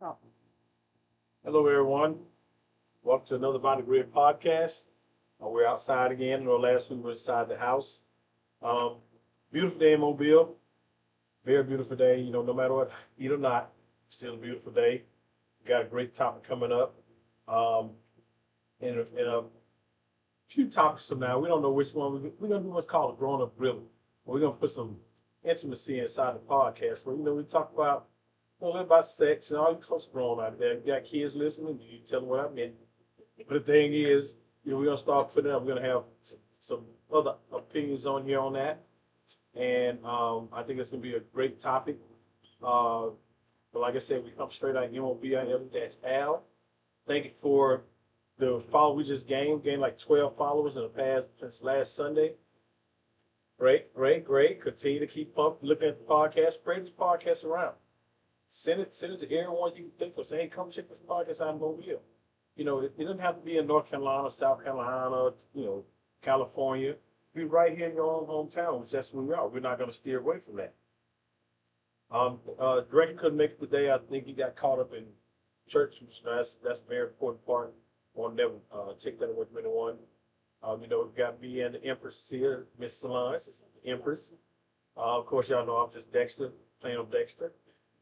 Oh, Hello, everyone. Welcome to another Body Grid podcast. We're outside again. Last week we were inside the house. Um, Beautiful day in Mobile. Very beautiful day. No matter what, heat or not, still a beautiful day. Got a great topic coming up. Um, in a few topics from now, we don't know which one. We're going to do what's called a grown up grilling. We're going to put some intimacy inside the podcast where, we talk about a little about sex and all you folks grown out there. You got kids listening, you tell them what I meant. But the thing is, we're gonna start putting up. We're gonna have some other opinions on here on that, and I think it's gonna be a great topic. Uh, but like I said, we come straight out MOBIF-Al. Thank you for the follow we just gained like 12 followers in the past since last Sunday. Great, great, great. Continue to keep looking at the podcast, spread this podcast around. Send it to everyone you can think of. Say, hey, come check this podcast out in Mobile. It doesn't have to be in North Carolina, South Carolina, California. Be right here in your own hometown, which that's where we are. We're not going to steer away from that. Director couldn't make it today. I think he got caught up in church, which that's a very important part. I want to never take that away from anyone. We've got me and the Empress here, Miss Solange, the Empress. Of course, y'all know I'm just Dexter, playing on Dexter.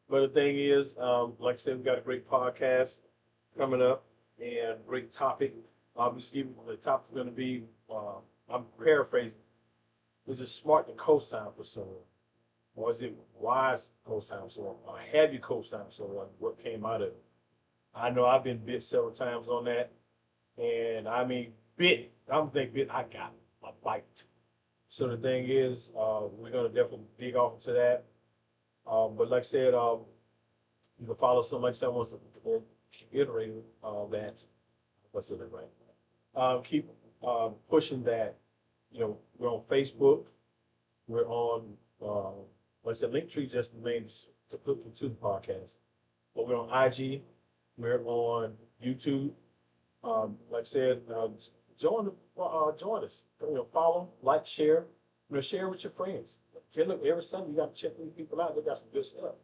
But the thing is, like I said, we got a great podcast coming up and great topic. Obviously, the topic's going to be, I'm paraphrasing, is it smart to co-sign for someone? Or is it wise to co-sign for someone? Or have you co-signed for someone? What came out of it? I know I've been bit several times on that. And I mean, bit, I'm thinking bit, I got a bite. So the thing is, we're going to definitely dig off into that. But like I said, you can follow somebody that wants to iterate that. What's it right? Keep pushing that. We're on Facebook. We're on, like I said, Linktree just remains to put into the podcast. But we're on IG. We're on YouTube. Like I said, join us. Follow, like, share. Share with your friends. Okay, look, every Sunday you got to check these people out. They got some good stuff.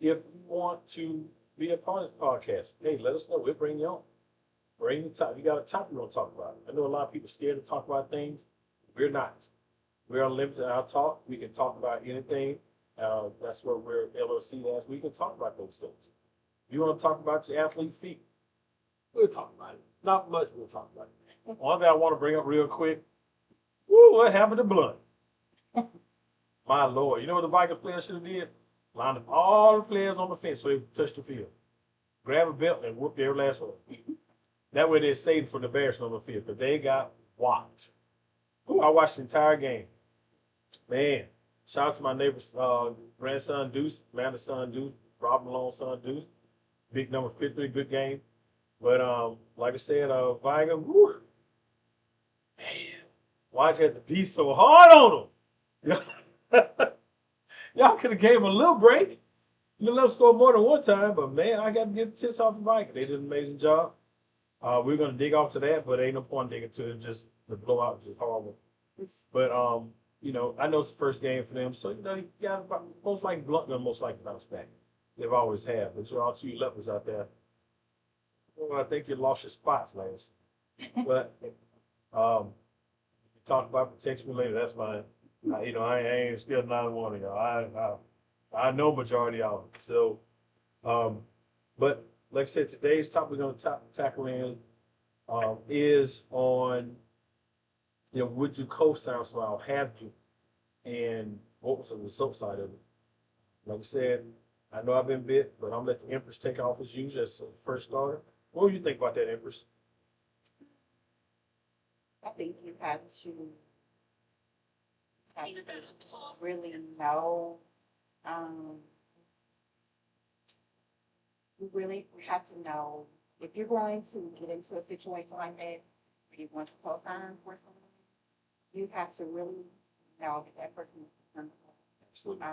If you want to be a part of this podcast, hey, let us know. We'll bring you on. Bring the top. You got a topic you want to talk about. I know a lot of people scared to talk about things. We're not. We're unlimited in our talk. We can talk about anything. That's what we're LOC as. We can talk about those things. If you want to talk about your athlete feet, we'll talk about it. Not much, we'll talk about it. One thing I want to bring up real quick. Woo, what happened to Blunt? My Lord. You know what the Viking players should have did? Lined up all the players on the fence so they could touch the field. Grab a belt and whoop their last one. That way they're saved from the Bears on the field because they got whopped. Ooh, I watched the entire game. Man, shout out to my neighbor's grandson Deuce, Amanda's son Deuce, Robin Malone's son Deuce. Big number 53, good game. But like I said, Viger, whoo, man, why'd you have to be so hard on them? Y'all could have gave him a little break. You let him score more than one time, but man, I got to give the tips off the Viking. They did an amazing job. We're gonna dig off to that, but ain't no point digging to it. Just the blowout is horrible. But I know it's the first game for them, so you got most likely Blunt gonna most likely bounce back. They've always have. But all two leopards out there. Well, I think you lost your spots last. But talk about text me later. That's fine. I ain't scared neither one of y'all. I know majority of them. So, um, but like I said, today's topic we're going to tackle is on, would you co-sign somehow? Have you? And what was the result side of it? Like I said, I know I've been bit, but I'm gonna let the Empress take off as usual as the first starter. What do you think about that, Empress? I think have to really know. Um, you really have to know if you're going to get into a situation like that, where you want to co-sign for someone, you have to really know that that person is dependable. Absolutely.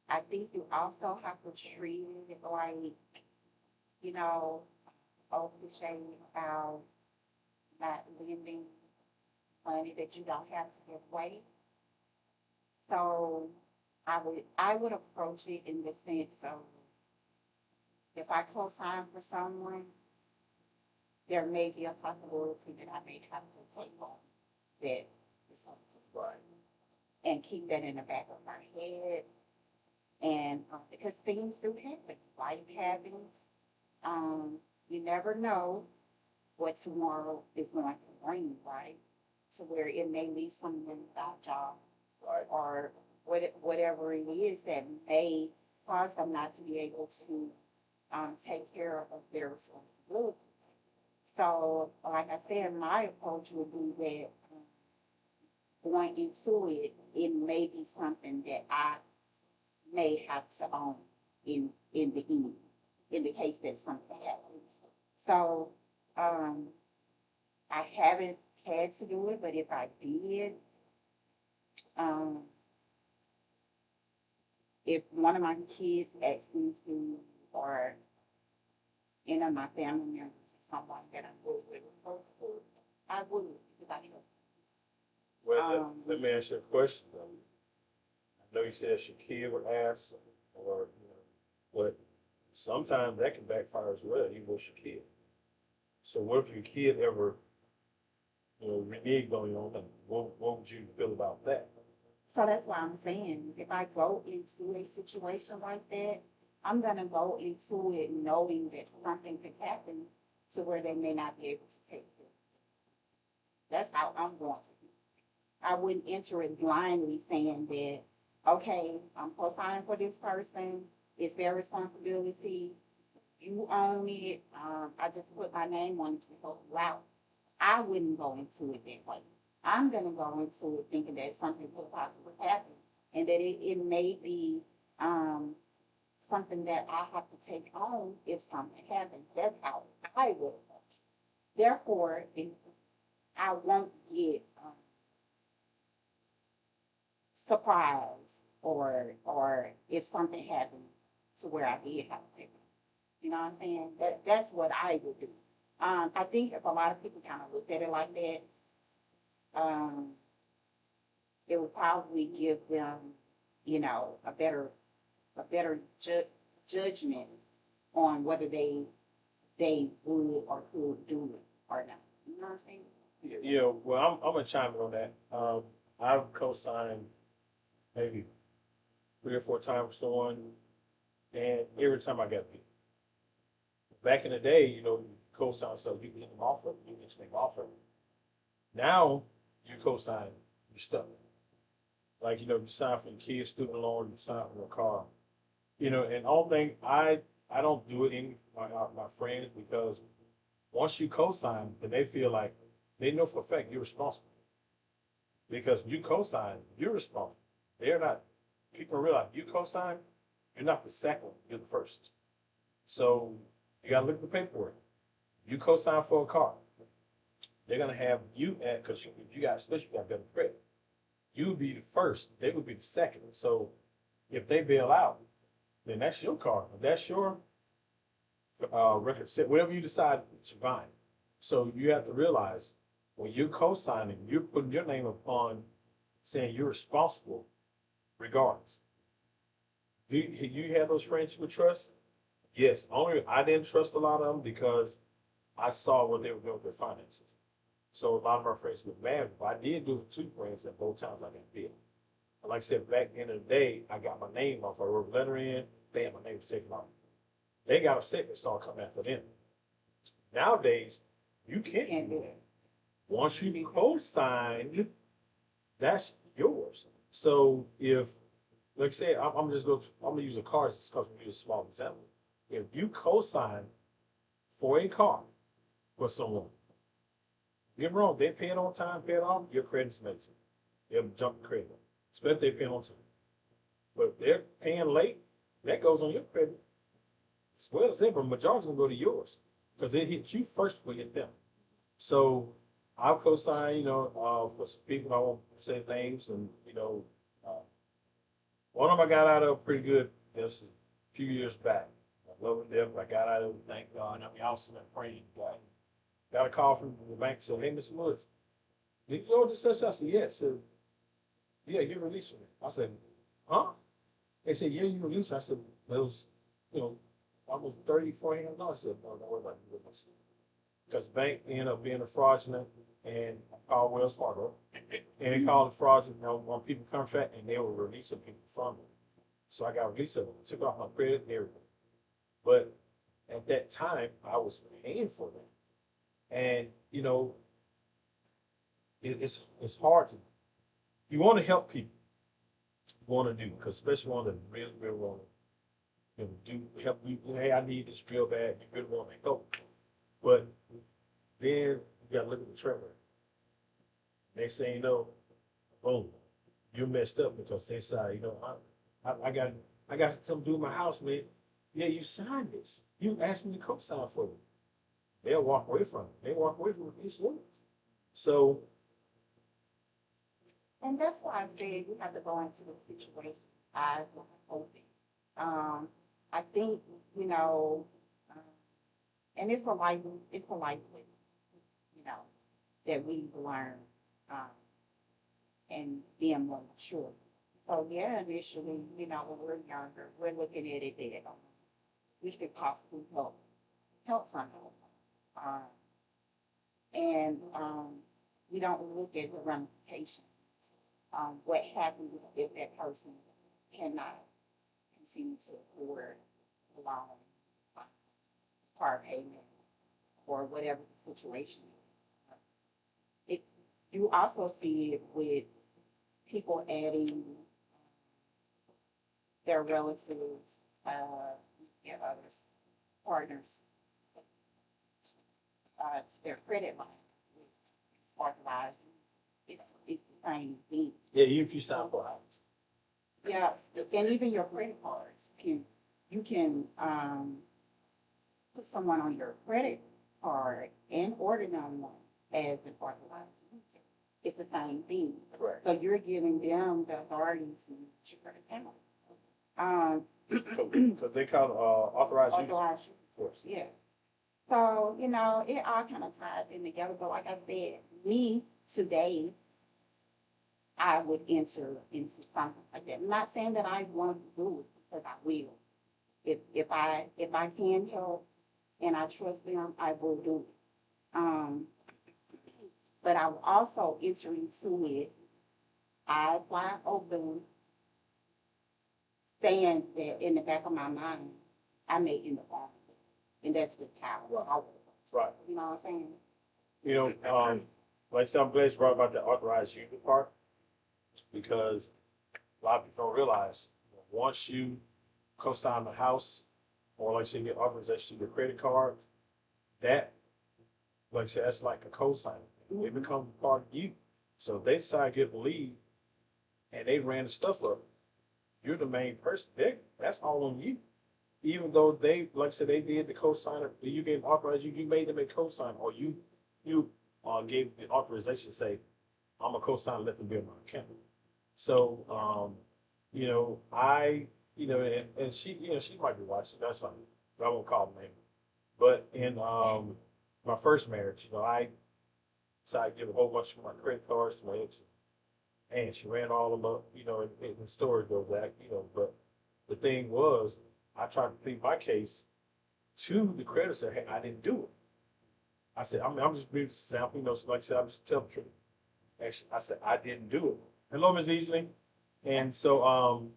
I think you also have to treat it like, you know, old cliche about not lending money that you don't have to give away. So I would approach it in the sense of if I co-sign for someone, there may be a possibility that I may have to take on that responsibility and keep that in the back of my head. And because things do happen, life happens. You never know what tomorrow is going to bring, right? To where it may leave someone without a job, Right. or whatever it is that may cause them not to be able to take care of their responsibilities. So, like I said, my approach would be that going into it, it may be something that I may have to own in the end, in the case that something happens. So, I haven't had to do it, but if I did, um, if one of my kids asked me to, or any of my family members or someone that I'm really close to, I would because I trust Well, them. let me ask you a question. I know you said your kid would ask, or, but sometimes that can backfire as well, even with your kid. So what if your kid ever, reneged on you on that? What would you feel about that? So that's why I'm saying, if I go into a situation like that, I'm gonna go into it knowing that something could happen to where they may not be able to take care. That's how I'm going to be. I wouldn't enter it blindly saying that, okay, I'm co-signing for this person, it's their responsibility, you own it, I just put my name on it to help you out. I wouldn't go into it that way. I'm gonna go into it thinking that something could possibly happen and that it may be something that I have to take on if something happens. That's how I would approach it. Therefore, if I won't get surprised or if something happened to where I did have to take it. You know what I'm saying? That's what I would do. I think if a lot of people kind of looked at it like that, um, it would probably give them, a better judgment on whether they would or could do it or not. You know what I'm saying? Yeah, well, I'm gonna chime in on that. I've co-signed maybe 3 or 4 times with someone, and every time I got beat. Back in the day, co-sign, so you can get them off of it, you can just make off of it. Now, you co-sign, you're stuck. Like, you sign for your kids' student loan, you sign for a car. And all thing, I don't do it in my friends, because once you co-sign, then they feel like they know for a fact you're responsible. Because you co-sign, you're responsible. They're not, people realize you co-sign, you're not the second, you're the first. So you gotta look at the paperwork. You co-sign for a car. They're gonna have you at, because you got, especially if you got better credit. You would be the first, they would be the second. So if they bail out, then that's your car. That's your record set, whatever you decide to buy. So you have to realize when you're co-signing, you're putting your name upon saying you're responsible regardless. Do you have those friends you would trust? Yes. Only I didn't trust a lot of them because I saw what they were doing with their finances. So a lot of my friends were mad. But I did do 2 friends at both times I got bit. Like I said, back in the day, I got my name off. I wrote a letter in, bam, my name was taken off. They got upset and started coming after them. Nowadays, you can't do that. Once you co-sign, that's yours. So if, like I said, I'm gonna use a car because I'm gonna use a small example. If you co-sign for a car for someone, get me wrong, they pay it on time, pay it off, your credit's amazing. They'll jump the credit, especially if they pay on time. But if they're paying late, that goes on your credit. As well as it, but majority's gonna go to yours because it hit you first before it hit them. So I'll co-sign, for some people I won't say names, and uh, one of them I got out of pretty good just a few years back. I love it, I got out of it, thank God. I mean, I was sitting there praying. Got a call from the bank, said, "Hey, Mr. Woods, did you know this such?" I said, "Yeah." Said, "Yeah, you released me." I said, "Huh?" They said, "Yeah, you released me." I said, "It was, you know, almost $3,400. I said, no, don't worry about it. Because the bank ended up being a fraudulent, and I called Wells Fargo, and they called it fraudulent on people contract, and they were releasing people from it. So I got released, took off my credit and everything. But at that time, I was paying for that. And, it's hard to, you want to help people, you want to do, because especially one that really, really want to, do help you. Hey, I need this real bad. You really want to help. But then you got to look at the track record. Next thing you know, boom, you're messed up because they say, I got something to do with my house, man. Yeah, you signed this. You asked me to co-sign for it. They'll walk away from it. They walk away from these words. So, And that's why I said you have to go into the situation eyes wide open. I think, um, and it's a life lesson, that we've learned, um, and being more mature. So yeah, initially, when we're younger, we're looking at it that we could possibly help someone. Um, and we don't look at the ramifications. What happens if that person cannot continue to afford the loan, uh, car payment, or whatever the situation is. It, you also see it with people adding their relatives, and others, partners, to their credit line, which is authorized. It's the same thing. yeah, even if you sign for a house. Yeah, and even your credit cards you can put someone on your credit card and order them one as an authorized user. It's the same thing. Correct. So you're giving them the authority to use your credit account. Because they call it authorized use. Authorized use, Of course. yeah. So, it all kind of ties in together. But like I said, me today, I would enter into something like that. I'm not saying that I want to do it because I will. If I can help and I trust them, I will do it. But I will also enter into it eyes wide open, saying that in the back of my mind, I may end up on it. And that's just how I work. Right. You know what I'm saying? Like I said, I'm glad you brought about the authorized user part, because a lot of people don't realize, once you co-sign the house, or like I said, get authorization to your credit card, that, like I said, that's like a co-sign. It becomes part of you. So if they decide to get the lead and they ran the stuff up, you're the main person. That's all on you. Even though they, like I said, they did the co-signer, you gave authorized, you made them a co-sign, or you gave the authorization to say, I'm a co-signer, let them be on my account. So, and she, she might be watching, that's fine. I won't call the name. But in my first marriage, I decided to give a whole bunch of my credit cards to my ex. And she ran all of them up, and the story goes back, but the thing was, I tried to plead my case to the creditor, said, hey, I didn't do it. I said, I'm just being example, like I said, I'm just telling the truth. Actually, I said, I didn't do it. Hello, Ms. Easley. And so,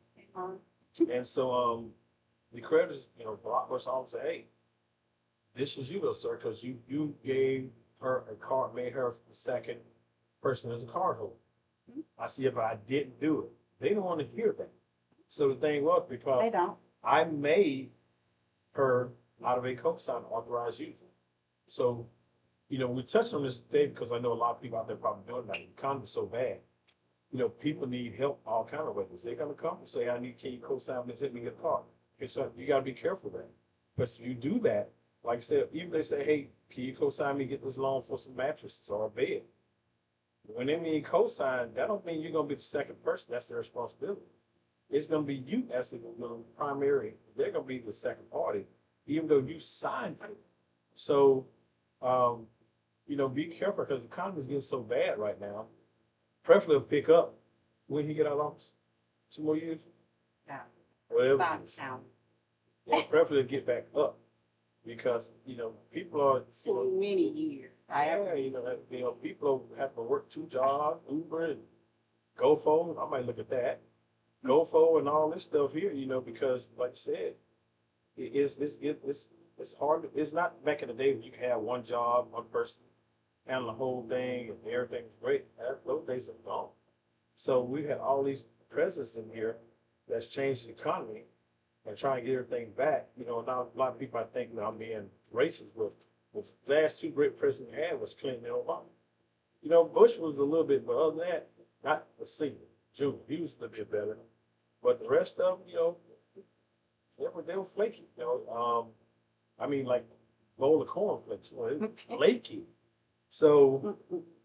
the creditors, block us all and say, hey, this is you though, sir, because you gave her a card, made her the second person as a card holder. I see if I didn't do it. They don't want to hear that. So the thing was, because They don't. I made her out of a co-sign authorized user. So, we touched on this today because I know a lot of people out there probably doing that. The economy is so bad. People need help all kind of ways. They're gonna come and say, can you co-sign this, hit me get a car. Okay, so you gotta be careful of that. Because if you do that, like I said, even they say, hey, can you co-sign me, get this loan for some mattresses or a bed? When they mean co-sign, that don't mean you're gonna be the second person. That's their responsibility. It's gonna be you as the primary. They're gonna be the second party, even though you signed for it. So, be careful, because the economy is getting so bad right now. Preferably pick up when he get out of office. 2 more years. Yeah. Whatever. Stop It is. counting. and preferably get back up because, people are, Too many years. yeah, people have to work 2 jobs, Uber and GoFo. I might look at that. GoFo and all this stuff here, because like you said, it's hard. It's not back in the day when you could have one job, one person handle the whole thing and everything's great. Those days are gone. So we had all these presidents in here that's changed the economy and trying to get everything back. Now a lot of people I think I'm being racist, but the last two great presidents we had was Clinton and Obama. Bush was a little bit, but other than that, not the senior, junior. He was a little bit better. But the rest of them, they were flaky. I mean, like bowl of cornflakes. They were flaky. So,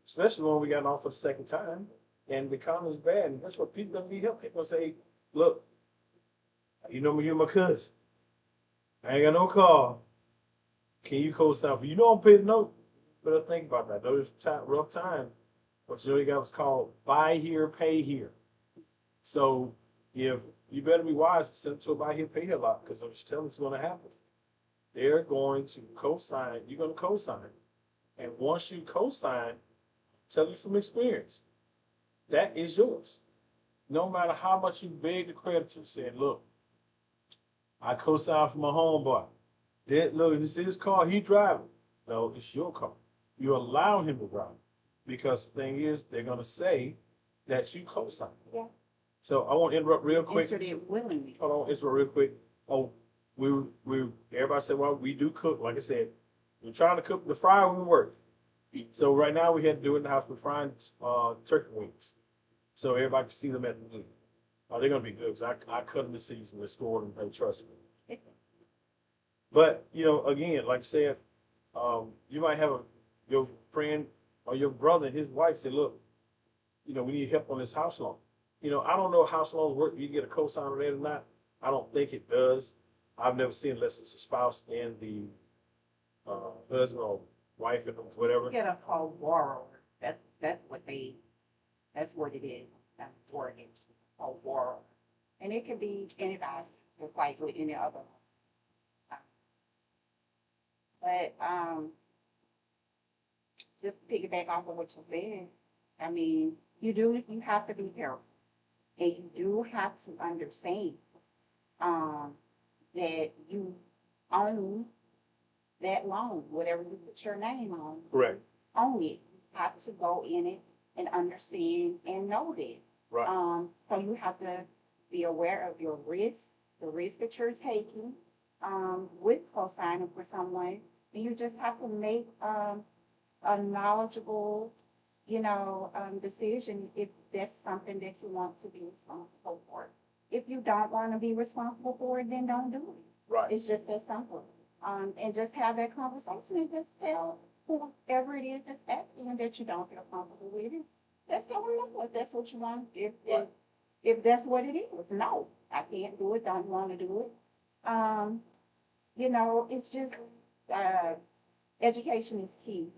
especially when we got off for the second time, and the economy's bad, and that's what people gonna need help. People say, "Look, me, you're my cousin. I ain't got no car. Can you co-sign for? I'm paying the note." But I think about that. Those rough time. What you got was called buy here, pay here. So if you better be wise, send it to a buy here, pay here lot, because I'm just telling you it's going to happen. They're going to co-sign. You're going to co-sign, and once you co-sign, tell you from experience, that is yours. No matter how much you beg the creditor, saying, "Look, I co-signed for my homeboy. Look, this is his car. He driving." No, it's your car. You allow him to drive, because the thing is, they're going to say that you co-signed. Yeah. So I want to interrupt real quick. Entered it willingly. Hold on, interrupt real quick. Oh, everybody said, well, we do cook. Like I said, we're trying to cook the fry when we work. So right now we had to do it in the house. We're frying turkey wings, so everybody can see them at the meat. They're gonna be good because I cut them this season and stored them. And trust me. But again, like I said, you might have your friend or your brother and his wife say, "Look, we need help on this house loan." I don't know how house loans work. You get a cosigner on it or not. I don't think it does. I've never seen unless it's a spouse and the husband or wife and whatever. Get a co-borrower. That's what it is. That's mortgage, co-borrower. And it can be anybody, just like with any other. But just piggyback off of what you said, I mean, you have to be careful. And you do have to understand that you own that loan, whatever you put your name on. Correct. Own it. You have to go in it and understand and know that. Right. So you have to be aware of your risk, the risk that you're taking with co-signing for someone. And you just have to make a knowledgeable, decision if that's something that you want to be responsible for. If you don't want to be responsible for it, then don't do it. Right. It's just that simple. And just have that conversation and just tell whoever it is that's asking that you don't feel comfortable with it. Just tell them no, if that's what you want. If that's what it is, no, I can't do it. Don't want to do it. It's just education is key.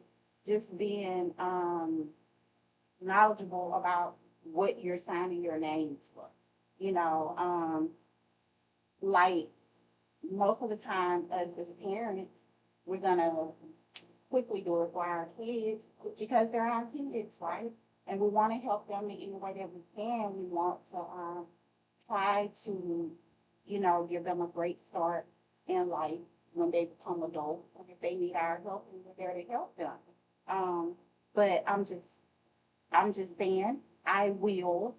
Just being knowledgeable about what you're signing your names for. Like most of the time, us as parents, we're gonna quickly do it for our kids because they're our kids, right? And we want to help them in any way that we can. We want to try to, give them a great start in life when they become adults. And if they need our help, we're there to help them. But I'm just saying, I will,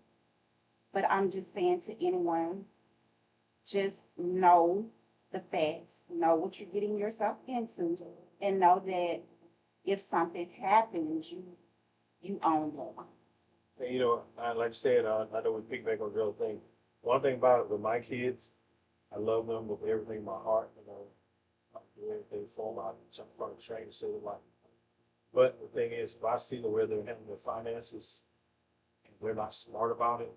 but I'm just saying to anyone, just know the facts, know what you're getting yourself into, and know that if something happens, you own that. And like I said, I know we pick back on the other thing. One thing about it with my kids, I love them with everything in my heart. I do everything for them. I jump in front of the train and say like. But the thing is, if I see the way they're handling their finances and they're not smart about it,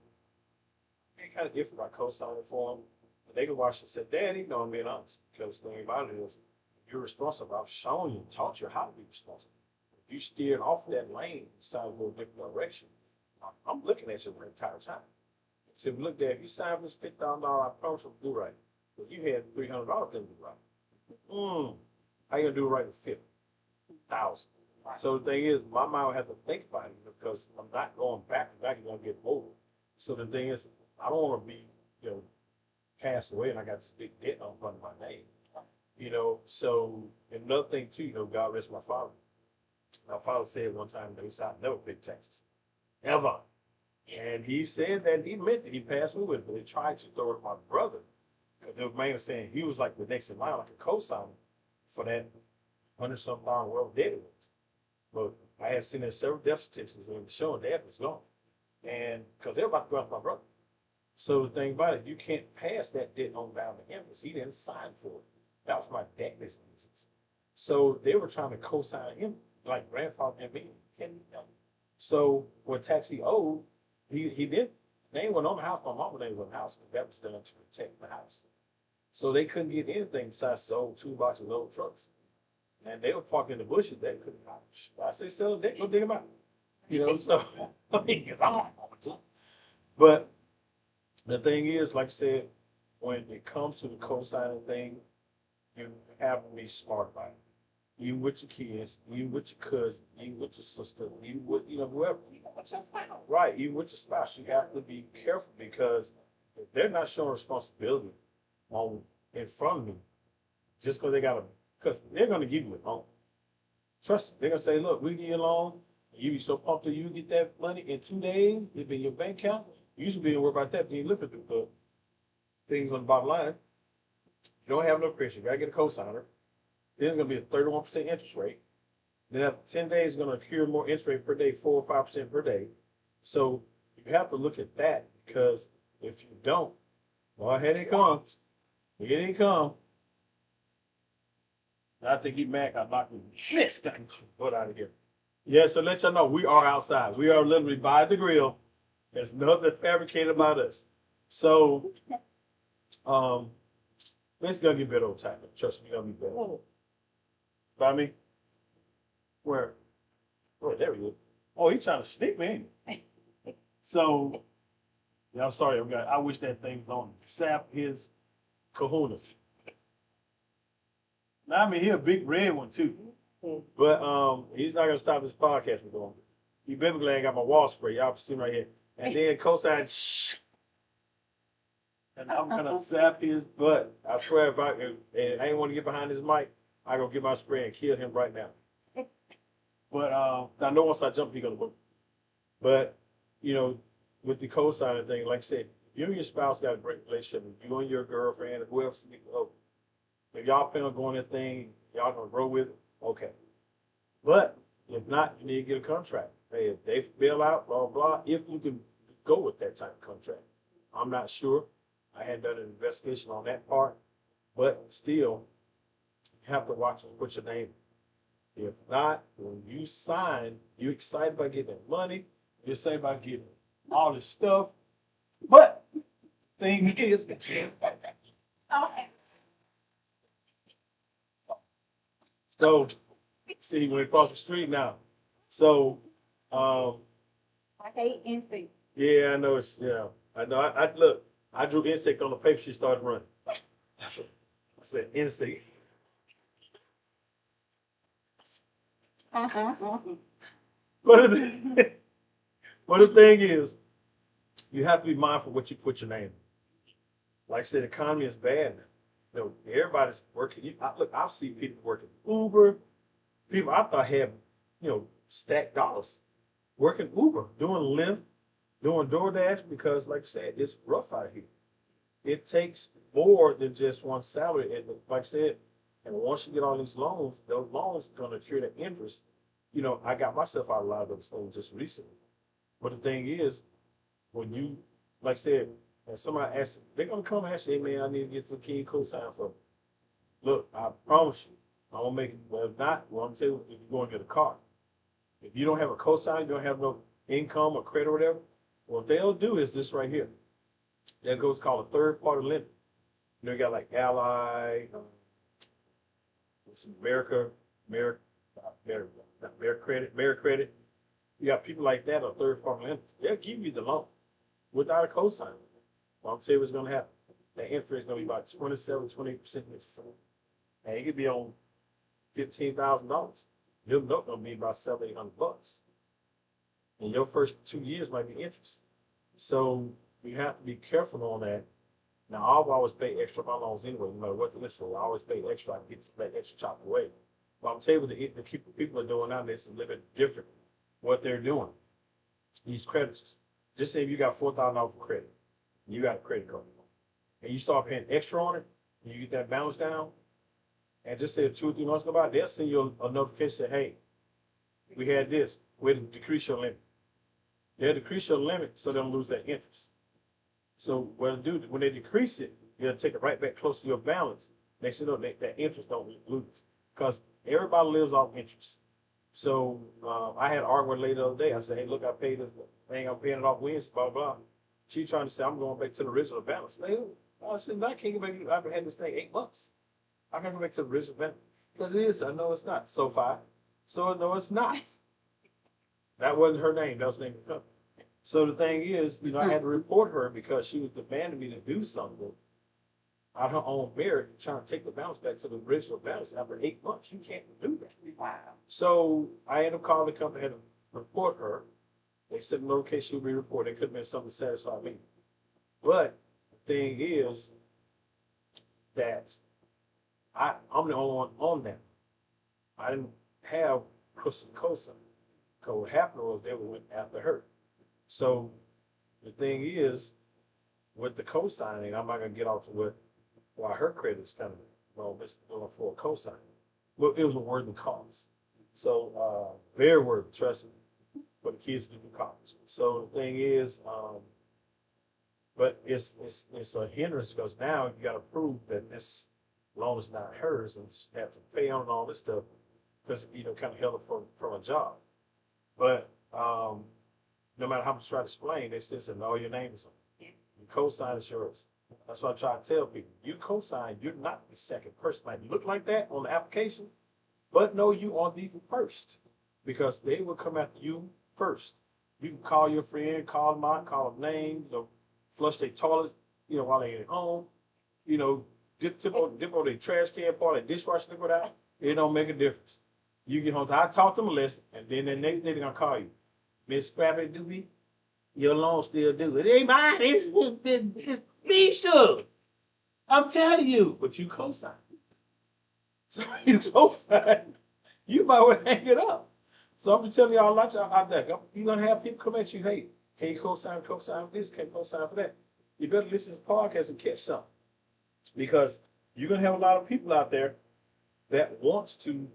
it's kind of different by co-signing for them. But they can watch and say, "Daddy," I'm being honest. Because the thing about it is, you're responsible. I've shown you, taught you how to be responsible. If you steered off that lane and decided to go a different direction, I'm looking at you the entire time. So if you look there, if you sign for this $50,000, I promise you'll do right. But you had $300 to do right. How you gonna do it right with 50,000? Right. So the thing is, my mind would have to think about it because I'm not going back. I'm not going to get old. So the thing is, I don't want to be, you know, pass away and I got this big debt on front of my name. So another thing too, God rest my father. My father said one time, he said, I never paid taxes. Ever. And he said that he meant that he passed away with it, but they tried to throw it at my brother. Because the man was saying he was like the next in line, like a co-signer for that $100-something world debt it was. But I had seen that several death certificates and showing that was gone. And because they're about to go after my brother. So the thing about it, you can't pass that debt on down to him because he didn't sign for it. That was my debt business. So they were trying to co-sign him, like grandfather and me. So what tax he owed, he did. Name went on the house. My mama name was on the house. That was done to protect the house. So they couldn't get anything besides the old toolboxes, old trucks. And they were parked in the bushes. They couldn't. I say, sell it, go dig them out. So, I mean, because I'm not going to. But the thing is, like I said, when it comes to the co-signing thing, you have to be smart about it. You with your kids, you with your cousin, you with your sister, you with, whoever. Even with your spouse. Right, you with your spouse. You have to be careful because if they're not showing responsibility on in front of me, just because they're gonna give you a loan. Trust me, they're gonna say, look, we give you a loan, you be so pumped that you get that money in 2 days, it'll be in your bank account. You should be worried about that, then you look at the things on the bottom line. You don't have no credit, you gotta get a cosigner. Then it's gonna be a 31% interest rate. Then after 10 days, it's gonna accrue more interest rate per day, 4 or 5% per day. So you have to look at that because if you don't, well, here they come. Here they come. I think he mad. I knocked his butt out of here. Yeah, so let y'all know we are outside. We are literally by the grill. There's nothing fabricated about us. So, it's gonna get better over time. Trust me, it's gonna be better. By me? Where? Oh, there he is. Oh, he's trying to sneak me in. So, yeah, I'm sorry. I wish that thing was on. Sap his kahunas. Now, I mean, he a big red one too. But he's not gonna stop this podcast from going. You better be glad I got my wall spray. Y'all see him right here. And then cosign shh. And I'm gonna zap his butt. I swear if and I ain't want to get behind his mic, I gonna get my spray and kill him right now. But I know once I jump, he's gonna move. But with the co-signing thing, like I said, you and your spouse got a great relationship. You and your girlfriend or whoever, if y'all plan on going that thing, y'all gonna grow with it, okay. But if not, you need to get a contract. Hey, if they bail out, blah, blah, if you can go with that type of contract. I'm not sure. I hadn't done an investigation on that part. But still, you have to watch and put your name. If not, when you sign, you're excited about getting that money. You're excited about getting all this stuff. But thing is, Okay. so see, when we cross the street now. So, I hate instinct. yeah, I know I know. I look. I drew insect on the paper. She started running. I said insect. But the thing is, you have to be mindful what you put your name in. Like I said, the economy is bad now. Everybody's working. I've seen people working Uber. People I thought had, stacked dollars working Uber, doing Lyft, doing DoorDash because, like I said, it's rough out here. It takes more than just one salary. And like I said, and once you get all these loans, those loans are going to cure the interest. I got myself out of a lot of those things just recently. But the thing is, when you, like I said, and somebody asks, they're going to come and ask you, hey, man, I need to get some key co-sign for me. Look, I promise you, I'm going to make it. Well, if not, well, I'm telling you, if you're going to get a car. If you don't have a cosign, you don't have no income or credit or whatever, what they'll do is this right here. That goes called a third-party lender. You got like Ally, America Credit. You got people like that, or third-party lenders. They'll give you the loan without a cosign. Well, I'm saying what's going to happen. the interest is gonna be about 27, 28% interest. And it could be on $15,000. Your note gonna be about $700, $800. And your first 2 years might be interest. So you have to be careful on that. Now, I've always paid extra on my loans anyway, no matter what the interest was. I always pay extra. I get that extra chopped away. But I'm telling you, the people are doing nowadays is a little bit different. What they're doing, these creditors. Just say if you got $4,000 for credit, you got a credit card, and you start paying extra on it, and you get that balance down, and just say 2 or 3 months go by, they'll send you a notification say, hey, we had this, we'll decrease your limit. They'll decrease your limit so they don't lose that interest. So what they'll do, when they decrease it, they'll take it right back close to your balance. They say, no, that interest don't lose. Because everybody lives off interest. So I had an argument later the other day. I said, hey, look, I paid this. I ain't gonna pay it off Wednesday, blah, blah. She trying to say, I'm going back to the original balance. Like, I said, no, I can't go back. I've had this thing 8 months. I can't go back to the original balance. Because it is. I know it's not. SoFi. So no, it's not. That wasn't her name. That was the name of the company. So the thing is, I had to report her because she was demanding me to do something on her own merit, trying to take the balance back to the original balance after 8 months. You can't do that. Wow. So I ended up calling the company, had to report her. They said no case she'll be reported. It could have been something to satisfy me. But the thing is that I'm the only one on that. I didn't have Crystal cosign. Because what happened was they went after her. So the thing is, with the cosigning, I'm not gonna get off to why her credit is kind of for a cosign. Well, it was a worthy cause. So very worthy, trust me, for the kids to do college. So the thing is, but it's a hindrance because now you got to prove that this loan is not hers and she has to pay on all this stuff because kind of held her from a job. But no matter how much you try to explain, they still say, no, your name is on it. Your cosign is yours. That's what I try to tell people. You cosign, you're not the second person. Might look like that on the application, but no, you are the first because they will come after you first. You can call your friend, call them out, call them names, flush their toilets, while they're at home, dip on their trash can, pour their dishwasher liquid out. It don't make a difference. You get home, so I talk to them a lesson, and then the next day they're gonna call you. Miss Scrappy Doobie, your loan still due. It ain't mine, it's Misha. I'm telling you, but you co-sign. So you co-sign, you might well hang it up. So I'm just telling y'all out there, you're gonna have people come at you, hey, can you co-sign for this, can you co-sign for that? You better listen to this podcast and catch something. Because you're gonna have a lot of people out there that wants to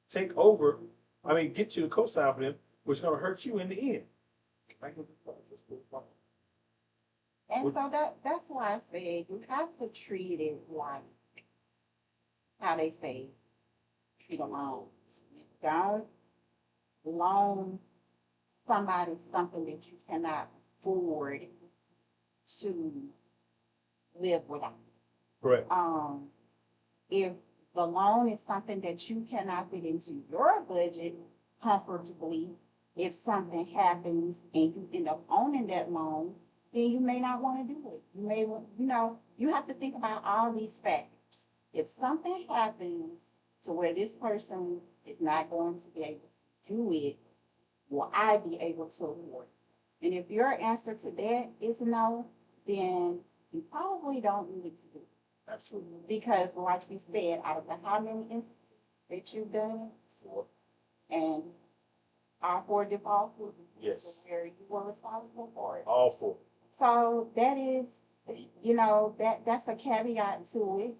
take over, get you to co-sign for them, which is gonna hurt you in the end. And so that's why I said you have to treat it like how they say treat a loan. Don't loan somebody something that you cannot afford to live without. Correct. If the loan is something that you cannot fit into your budget comfortably, if something happens and you end up owning that loan, then you may not want to do it. You may, you have to think about all these factors. If something happens to where this person is not going to be able to do it, will I be able to afford it? And if your answer to that is no, then you probably don't need to do it. Absolutely. Because like you said, out of the how many instances that you've done, 4. and all 4 defaults, Yes. where you were responsible for it. All 4. So that is, that's a caveat to it,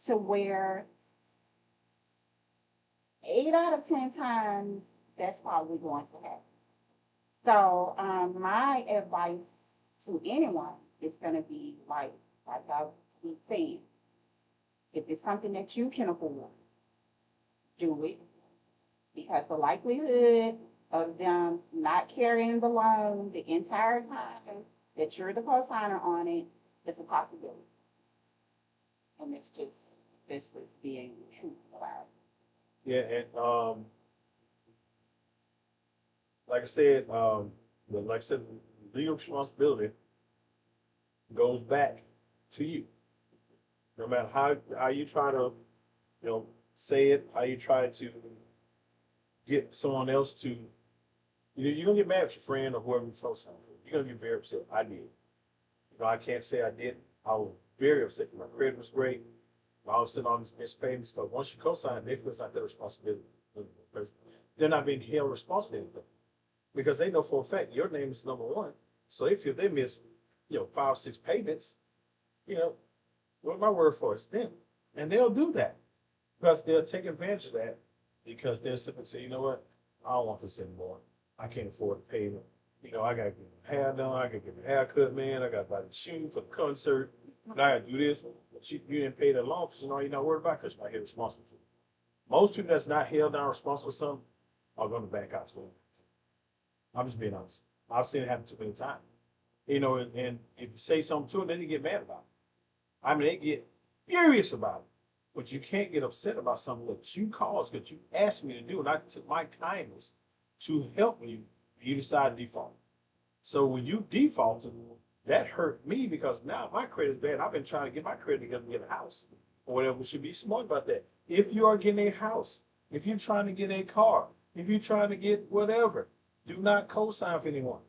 to where 8 out of 10 times that's probably going to happen. So my advice to anyone is going to be like I keep saying, if it's something that you can afford, do it, because the likelihood of them not carrying the loan the entire time that you're the co-signer on it is a possibility. And it's just being true about it. Yeah, and like I said, legal responsibility goes back to you. No matter how you try to, say it, how you try to get someone else to, you're gonna get mad at your friend or whoever you co-sign for. You're gonna get very upset. I did. I can't say I didn't. I was very upset. My credit was great. I was sitting on this mispayments stuff. Once you co-sign, they feel it's not their responsibility because they're not being held responsible for anything. Because they know for a fact your name is number one. So they feel they miss, 5, 6 payments, you know, what my word for is them. And they'll do that because they'll take advantage of that because they'll simply say, you know what, I don't want this anymore. I can't afford to pay them. I gotta get my hair done, I gotta get my hair cut, man, I gotta buy the shoe for the concert, and I gotta do this. But you didn't pay that long because you're not worried about it because you're not held responsible for it. Most people that's not held down responsible for something are gonna back out. So I'm just being honest. I've seen it happen too many times. And if you say something to it, then they get mad about it. I mean, they get furious about it. But you can't get upset about something that you caused because you asked me to do, and I took my kindness to help you decide to default. So when you defaulted, that hurt me because now my credit's bad. I've been trying to get my credit together to get a house or whatever. We should be smart about that. If you are getting a house, if you're trying to get a car, if you're trying to get whatever, do not co-sign for anyone.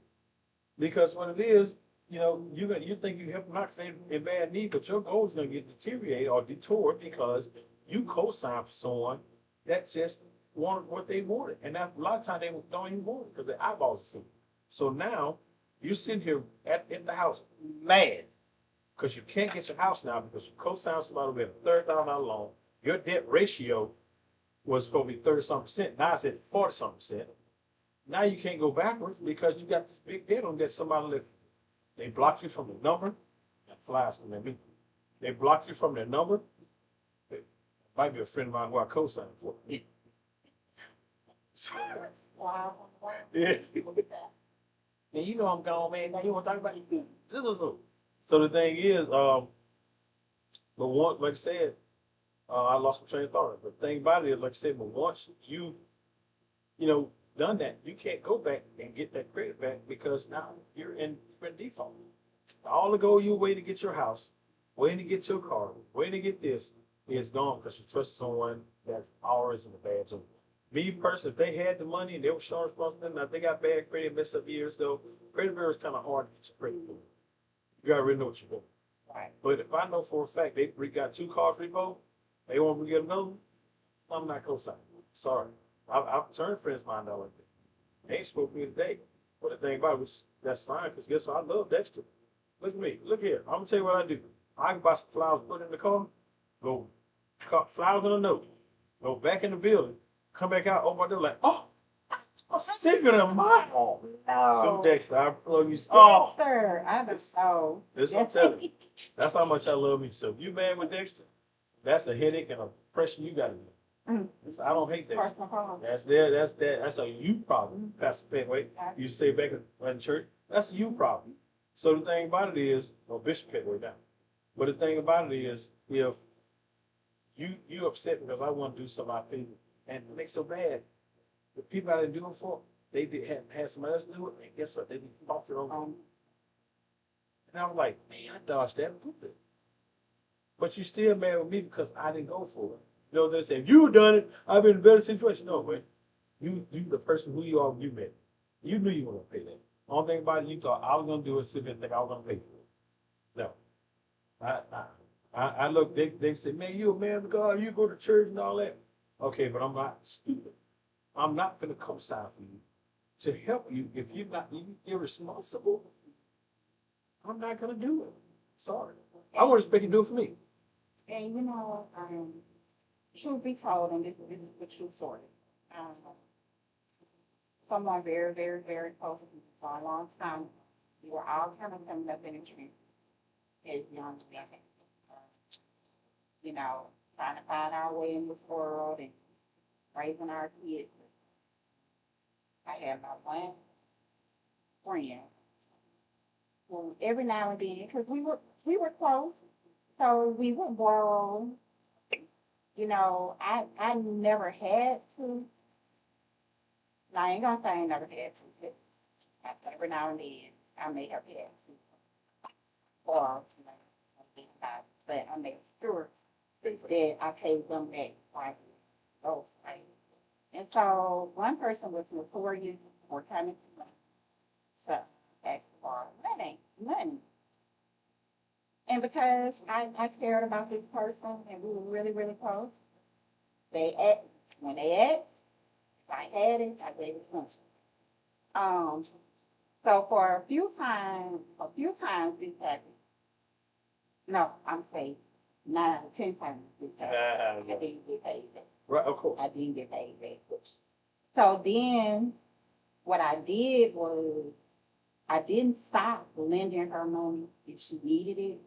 Because what it is, you think you help them out because they're in bad need, but your goal is going to get deteriorated or detoured because you co-sign for someone that just wanted what they wanted. And that, a lot of times they don't even want it because their eyeballs are seeing. So now you're sitting here at the house mad because you can't get your house now because you co-signed somebody with a $30,000 loan. Your debt ratio was supposed to be 30-something%. Now it's at 40-something%. Now you can't go backwards because you got this big debt on that somebody lived. They blocked you from the number. That flies from me. They blocked you from their number. It might be a friend of mine who I co-signed for. Wow. Yeah. And I'm gone, man. Now you want to talk about it? So the thing is, but once, like I said, I lost my train of thought. But the thing about it is, like I said, but once you done that, you can't go back and get that credit back because now you're in default. All the goal you waiting to get your house, waiting to get your car, waiting to get this is gone because you trust someone that's always in the bad zone. Me personally, if they had the money and they were showing responsibility, now if they got bad credit messed up years ago, credit bureau is kind of hard to get your credit for. You gotta really know what you're doing. Right. But if I know for a fact they got 2 cars repo, they want to get another one, I'm not co-signing. Sorry. I've turned friends of mine down like that. They ain't spoke to me today. But the thing about it was, that's fine, because guess what? I love Dexter. Listen to me. Look here. I'm going to tell you what I do. I can buy some flowers, put it in the car, go flowers in a note, go back in the building, come back out, open my door like, oh, I'm sick of them. No. So Dexter, I love you. Oh. Dexter, I don't know. That's what I'm telling you. That's how much I love me. So if you mad with Dexter, that's a headache and a pressure you got to do. I don't hate that. That's a you problem, Pastor Petway. You say back in church, that's a you problem. So the thing about it is, Bishop Petway now. But the thing about it is, if you upset because I want to do something I feel and it makes so bad, the people I didn't do it for, they had somebody else do it, and guess what? They bumped it over. And I was like, man, I dodged that bullet. But you still mad with me because I didn't go for it. They say, if you done it, I've been in a better situation. No, man. You the person who you are, you met. You knew you were going to pay that. Only thing about it, you thought I was going to do it, sit there and think I was going to pay for it. No. I look, they say, man, you a man of God, you go to church and all that. Okay, but I'm not stupid. I'm not going to co-sign for you to help you. If you're not irresponsible, I'm not going to do it. Sorry. I want to expect you to do it for me. And truth be told, and this is the true story. Someone very, very, very close to me for a long time, we were all kind of coming up in the trenches as young men, trying to find our way in this world and raising our kids. I had my one friend who every now and then, because we were close, so we would borrow. I never had to. No, I ain't gonna say I never had to. But every now and then, I may have had to. or but I make sure that I pay them back like those things. And so one person was notorious for coming to me, so asked for money. And because I cared about this person and we were really, really close, they asked, when they asked, if I had it, I gave it to them. Um, so for a few times this happened. No, I'm saying 9 out of 10 times this happened. I didn't get paid back. Right, of course. I didn't get paid back. So then what I did was I didn't stop lending her money if she needed it,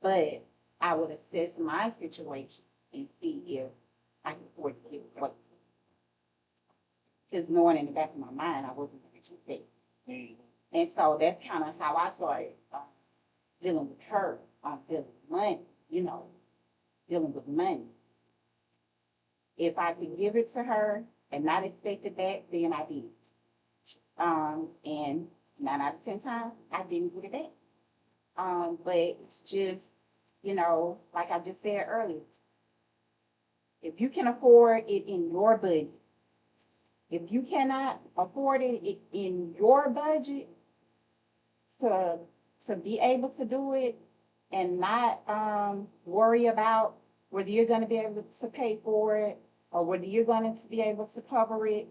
but I would assess my situation and see if I could afford to give it away. Because knowing in the back of my mind, I wasn't going to do that. And so that's kind of how I started dealing with her, dealing with money, dealing with money. If I could give it to her and not expect it back, then I did. And 9 out of 10 times, I didn't get it back. But it's just, like I just said earlier, if you can afford it in your budget, if you cannot afford it in your budget to be able to do it and not worry about whether you're going to be able to pay for it or whether you're going to be able to cover it,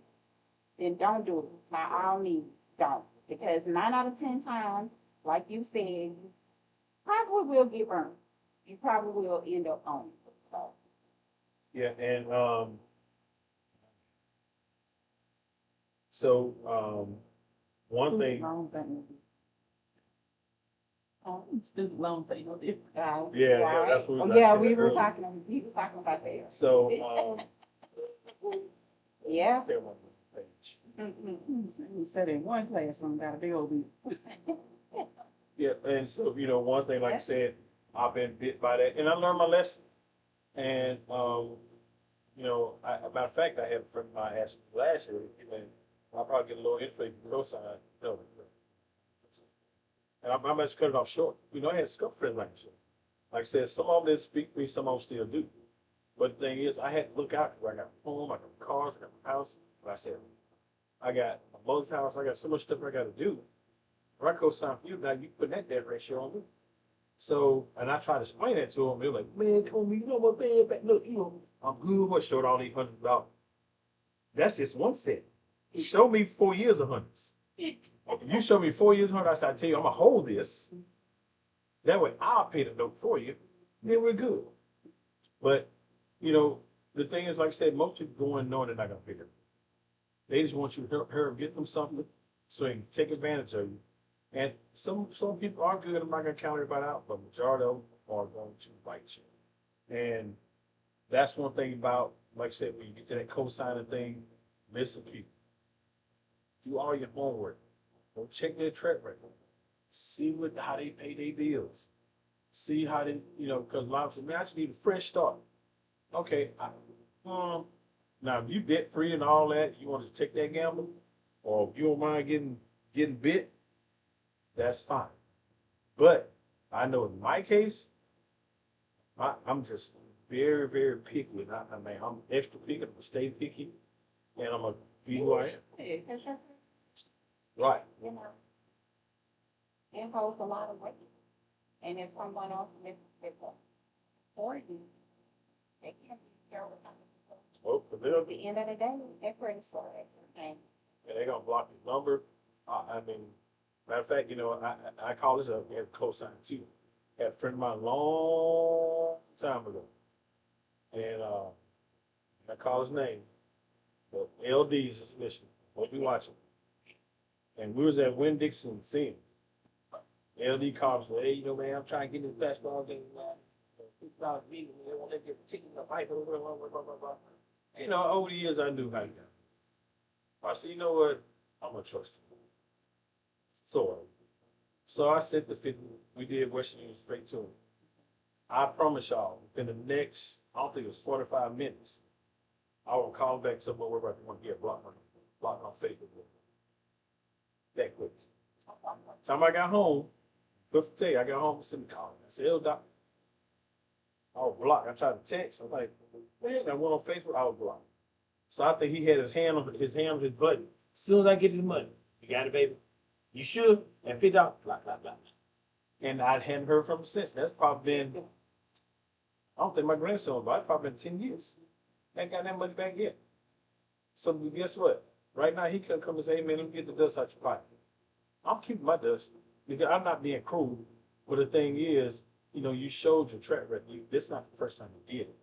then don't do it. By all means, don't. Because 9 out of 10 times, like you said, you probably will get burned. You probably will end up owning it. So. Yeah, and one Student thing. loans student loans ain't no different. Yeah, that's what we yeah, said we were earlier. talking about that. So, Yeah. there one page. He said in one classroom, got a bill. Yeah, and so, one thing, like I said, I've been bit by that, and I learned my lesson. And, matter of fact, I had a friend of mine ask me last year, and I'll probably get a little inflated co-sign. No. And I just cut it off short. I had some friends like that. Like I said, some of them didn't speak for me, some of them still do. But the thing is, I had to look out because I got a home, I got cars, I got a house. But I said, I got a mother's house, I got so much stuff I got to do. If I co-sign for you, now you put that debt ratio on me. So, and I tried to explain that to them. They're like, man, come on, you know what, man, back, look, I'm good. What short all these $100? That's just one set. Show me 4 years of hundreds. If you show me 4 years of hundreds, I tell you, I'm gonna hold this. That way, I'll pay the note for you. Then we're good. But the thing is, like I said, most people go in knowing they're not gonna pay them. They just want you to help get them something so they can take advantage of you. And some people are good. I'm not gonna count everybody out, but majority of them are going to bite you. And that's one thing about, like I said, when you get to that co-signing thing, listen to people. Do all your homework. Go check their track record. See how they pay their bills. See how they, because a lot of them, man, I just need a fresh start. Okay, now if you debt free and all that, you want to take that gamble, or if you don't mind getting bit, that's fine. But I know in my case, I'm just very, very picky. I'm extra picky. I'm gonna stay picky, and I'm gonna be who I am. Right. It holds a lot of weight. And if someone else misses it for you, they can't be careful. Well, for them, At the end of the day, they're pretty sorry. and they're gonna block your number. Matter of fact, I call this a cosign too. Had a friend of mine a long time ago, and I call his name. But LD is his mission. Won't be watching. And we was at Winn-Dixie seeing. LD called and said, hey, man, I'm trying to get this basketball game, man. $50 meeting, they won't let me get the ticket, blah, blah, blah. Over the years, I knew how to go. I said, you know what? I'm going to trust him. So I sent the 50, we did Western Union straight to him. I promise y'all, within the next, I don't think it was 45 minutes, I will call him back to him, we're about to want to get blocked on Facebook. That quick. Time I got home, But tell you, I got home and sent me call. I said, "Oh, doc, I was blocked." I tried to text. I'm like, man, I went on Facebook. I was blocked. So I think he had his button. As soon as I get his money, you got it, baby. You should. And $50. Blah blah blah. And I hadn't heard from him since. That's probably been. I don't think my grandson, but it's probably been 10 years. Ain't got that money back yet. So guess what? Right now he couldn't come and say, "Hey man, let me get the dust out your pocket." I'm keeping my dust because I'm not being cruel. But the thing is, you showed your track record. This is not the first time you did it.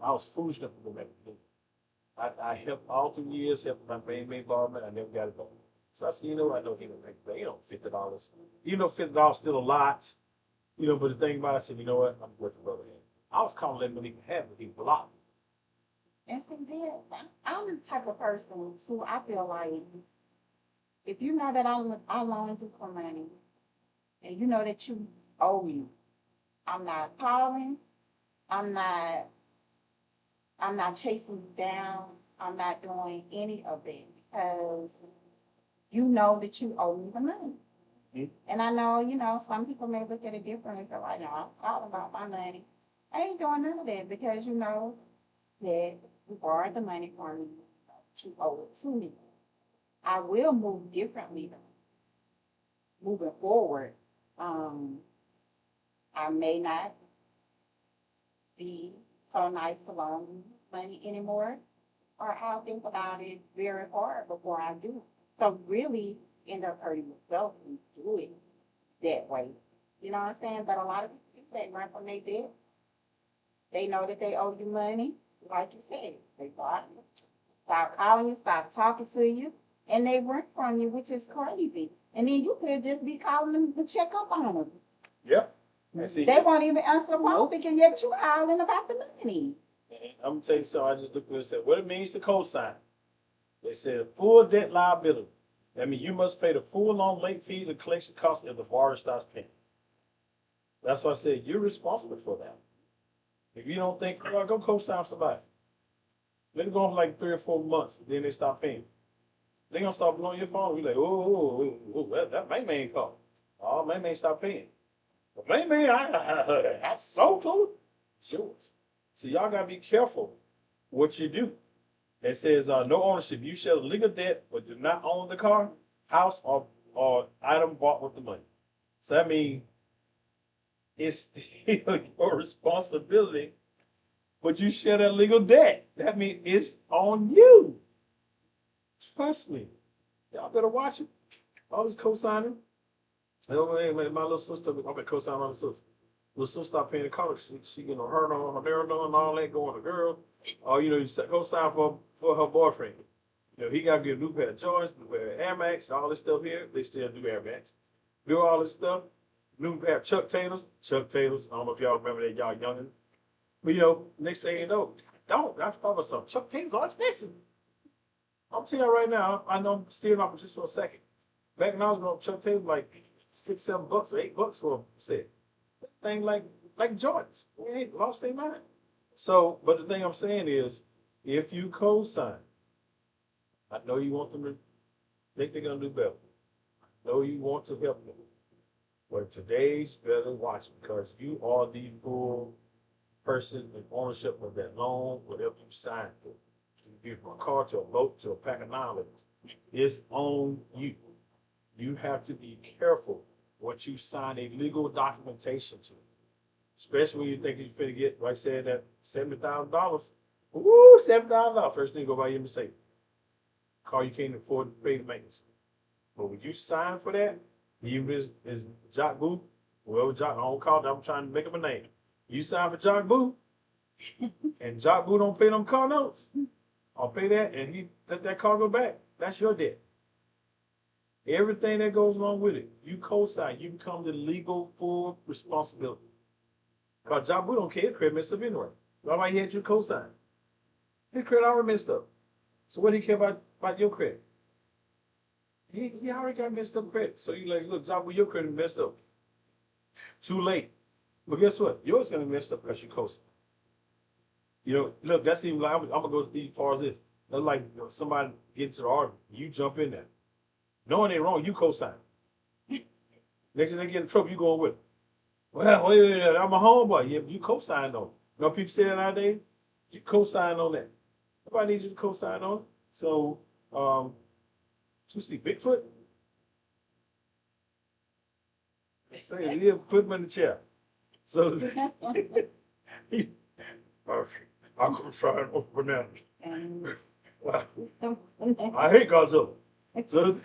I was foolish enough to go back and do it. I helped all through years, helped my main involvement. I never got it back. So I said, I know he would make it back. $50. $50 still a lot. But the thing about it, I said, you know what? I'm worth the brother hand. I was calling letting him even have it. He blocked me. And see, then I'm the type of person who I feel like if you know that I loaned you some money and you know that you owe me, I'm not calling. I'm not. I'm not chasing you down. I'm not doing any of that because you know that you owe me the money. Mhm. And I know, some people may look at it differently. They're like, no, I'm calling about my money. I ain't doing none of that because you know that you borrowed the money from me, that you owe it to me. I will move differently moving forward. I may not be so nice to loan money anymore, or I'll think about it very hard before I do. So really end up hurting myself and do it that way. You know what I'm saying? But a lot of people, they run from their debt. They know that they owe you money. Like you said, they block you, stop calling you, stop talking to you, and they run from you, which is crazy. And then you could just be calling them to check up on them. Yep. And see, They won't even answer the phone thinking yet you hollering about the money. I'm gonna tell you something. I just looked at it and said, what it means to co-sign. They said full debt liability. That means you must pay the full loan late fees and collection costs if the borrower starts paying. That's why I said you're responsible for that. If you don't think, well, go co-sign somebody. Let it go on for like 3 or 4 months, then they stop paying. They're gonna start blowing your phone. You're like, that man called. Oh, man stop paying. But man, I so cool. It's yours. So y'all gotta be careful what you do. It says no ownership. You shall legal debt, but do not own the car, house, or item bought with the money. So that means it's still your responsibility, but you share that legal debt. That means it's on you. Trust me. Y'all better watch it. All this co-signing. Oh, hey, my little sister, I've been co-signing on the sister. Little sister stopped paying the car. She her on her narrow and all that going to girl. Or, you co-sign for her boyfriend. He got to get a new pair of Jordans, new pair of Air Max, all this stuff here. They still do Air Max. Do all this stuff. New pair of Chuck Taylors. I don't know if y'all remember that, y'all youngin'. But, next thing you know, I thought of something. Chuck Taylors are expensive. I'm telling you right now, I know I'm steering off just for a second. Back when I was growing up, Chuck Taylors like $6, $7 or $8 for a set. That thing like Jordans. We ain't lost their mind. So, but the thing I'm saying is, if you co-sign, I know you want them to think they're gonna do better. I know you want to help them. But today's better watch because you are the full person in ownership of that loan, whatever you signed for. Be from a car to a boat to a pack of knowledge. It's on you. You have to be careful what you sign a legal documentation to. Especially when you think you're finna get, like I said, that $70,000. Woo, $70,000. First thing you go buy your Mercedes. Car you can't afford to pay the maintenance. But when you sign for that, even as Jock Boo, whoever Jock, I don't call it, I'm trying to make him a name. You sign for Jock Boo, and Jock Boo don't pay them car notes. I'll pay that, and he let that car go back. That's your debt. Everything that goes along with it, you co-sign. You become the legal full responsibility. Because Jock Boo don't care. His credit messed up anyway. That's why he had you co-sign. His credit already messed up. So what do he care about your credit? He already got messed up credit. So you like, look, Jock Boo, your credit messed up. Too late. But guess what? Yours gonna be messed up because you co-sign. Look, that's even like, I'm gonna go as far as this. That's like somebody get into the argument, you jump in there. Knowing they're wrong, you co-sign. Next thing they get in trouble, you going with them. Well, wait, I'm a homeboy. Yeah, you co-signed on it. You know, people say that nowadays. You co-signed on that. Nobody needs you to co-sign on it. So, you see Bigfoot? Say, yeah, put him in the chair. So, he, I co-signed on bananas. And Well, I hate Godzilla. So,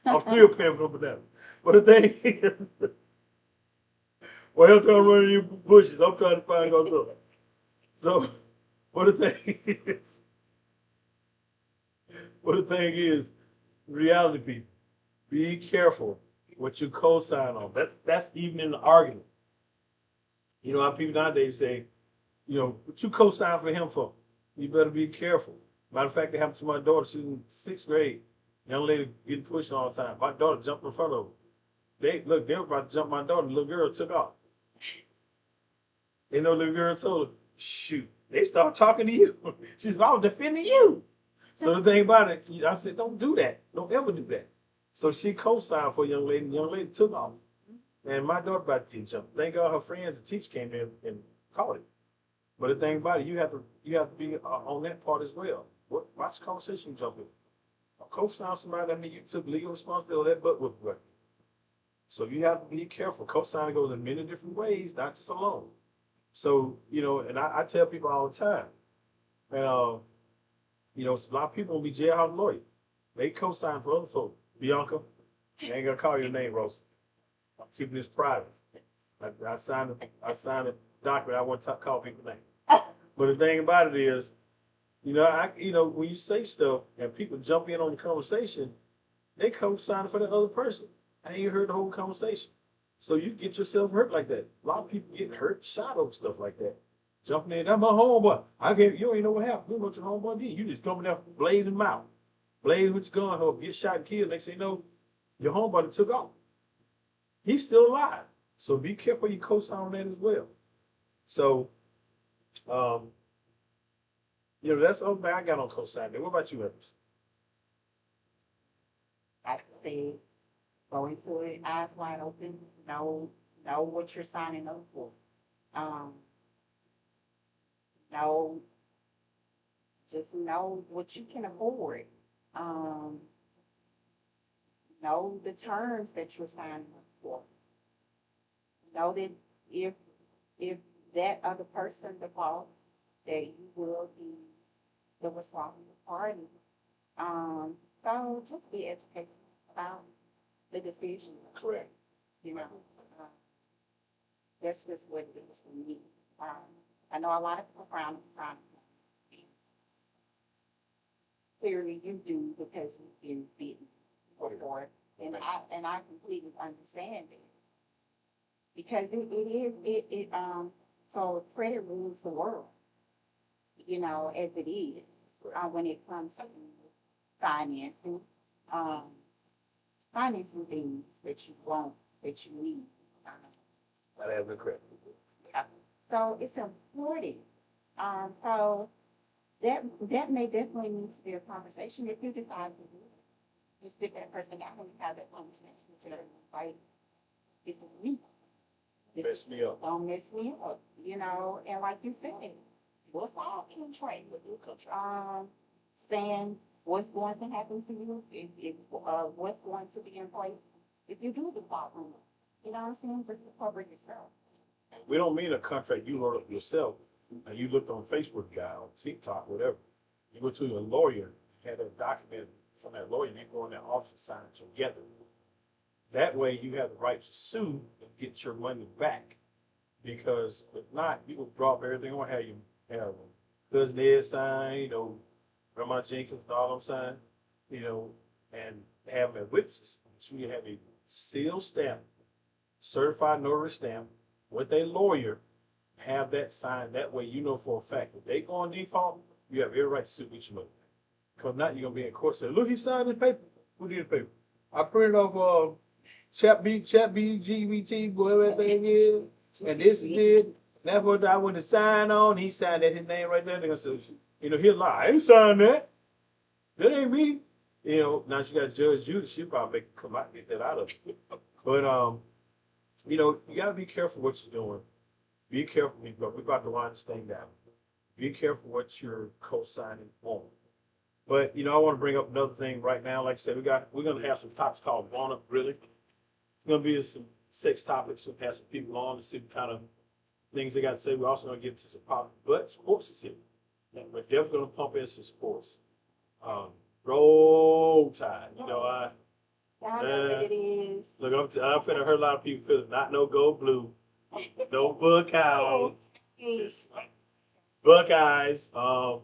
I'm still paying for bananas. But the thing is, well, I'm trying to run in your bushes. I'm trying to find Godzilla. So, what the thing is, reality people, be careful what you co-sign on. That's even in the argument. You know how people nowadays say, you know, what you co-sign for him for? You better be careful. Matter of fact, it happened to my daughter. She's in 6th grade. Young lady getting pushed all the time. My daughter jumped in front of her. They were about to jump my daughter. The little girl took off. You know, the little girl told her, shoot, they start talking to you. She said, I was defending you. So the thing about it, I said, don't do that. Don't ever do that. So she co-signed for a young lady. The young lady took off. And my daughter about to get jumped. Thank God her friends and teacher came in and caught it. But the thing about it, you have to be on that part as well. Watch the conversation you jump in. Co-sign somebody, that means you took legal responsibility of that butt whooping. So you have to be careful. Co-signing goes in many different ways, not just a loan. So, you know, and I tell people all the time, and, you know, a lot of people will be jailhouse lawyers. They co-sign for other folks. Bianca, I ain't gonna call your name, Rose. I'm keeping this private. I signed a document. I want to call people's name. But the thing about it is, you know, when you say stuff and people jump in on the conversation, they co-sign for the other person. I ain't heard the whole conversation. So you get yourself hurt like that. A lot of people get hurt, shot over stuff like that. Jumping in, that's my homeboy. You ain't know what happened. You know what your homeboy did. You just coming there blazing mouth. Blaze with your gun, or get shot and killed. Next thing you know, your homeboy took off. He's still alive. So be careful you co-sign on that as well. So, you know, that's something I got on co-signing. What about you, Evans? Like I said, go into it, eyes wide open, know what you're signing up for. Um, know, just know what you can afford. Um, know the terms that you're signing up for. Know that if that other person defaults, that you will be the responsible party. So just be educated about the decision. Correct. You know, uh, that's just what it is for me. I know a lot of people frown. Clearly, you do because you've been bitten before, and I completely understand it because so credit rules the world, you know, as it is when it comes to financing, um, financing things that you want, that you need. I have the credit. Yeah. So it's important. So that may definitely need to be a conversation if you decide to do it. You sit that person down and you have that conversation. You say, like, this is me. Mess me up. Don't mess me up, you know. And like you said, what's all in trade with your country? Saying what's going to happen to you, if what's going to be in place if you do default on it. You know what I'm saying? Just to cover yourself. We don't mean a contract you wrote up yourself and you looked on Facebook guy on TikTok, whatever. You go to your lawyer, had a document from that lawyer, you go in their office and sign it together. That way you have the right to sue and get your money back. Because if not, you will drop everything on, have cousin Ed sign, you know, Grandma Jenkins and all them sign, you know, and have them as witnesses. So you have a sealed stamp, certified notary stamp with a lawyer, have that signed. That way you know for a fact if they go on default, you have every right to sue each money. Because not you're gonna be in court saying, look, he signed the paper. Who did the paper? I printed off chat BGBT, whatever that thing is, and this is it. That's what I went to sign on. He signed that his name right there. They're gonna say, you know, he'll lie. I ain't signed that. That ain't me. You know, now you got Judge Judy, she'll probably make come out and get that out of it. But you know, you gotta be careful what you're doing. Be careful, but we're about to wind this thing down. Be careful what you're co-signing on. But you know, I want to bring up another thing right now. Like I said, we're gonna have some topics called Grown Up Really. It's gonna be some sex topics. We'll have some people on to see what kind of things they got to say. We're also gonna get into some pop, but sports is here. We're definitely gonna pump in some sports. Um, Roll Tide. You know, Y'all know what it is. look, I'm finna hurt a lot of people feeling not no gold blue, no Buckeyes, it's Buckeyes, For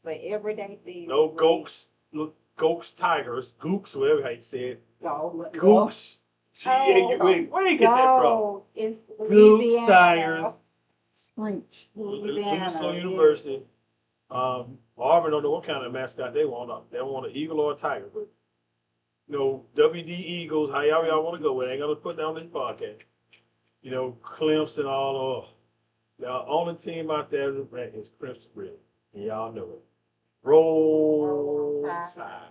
everyday things. no Gokes, Gokes Tigers, Gooks, whatever how you say it, Go. Gooks. Wait, where you get that from? Go. It's Gooks Louisiana. Tigers, French. Louisiana University. Auburn don't know what kind of mascot they want. They don't want an eagle or a tiger, but you know, WD Eagles, however y'all want to go with it, ain't gonna put down this podcast. You know, Clemson all over. The only team out there that is Crimson Red. And y'all know it. Roll Tide.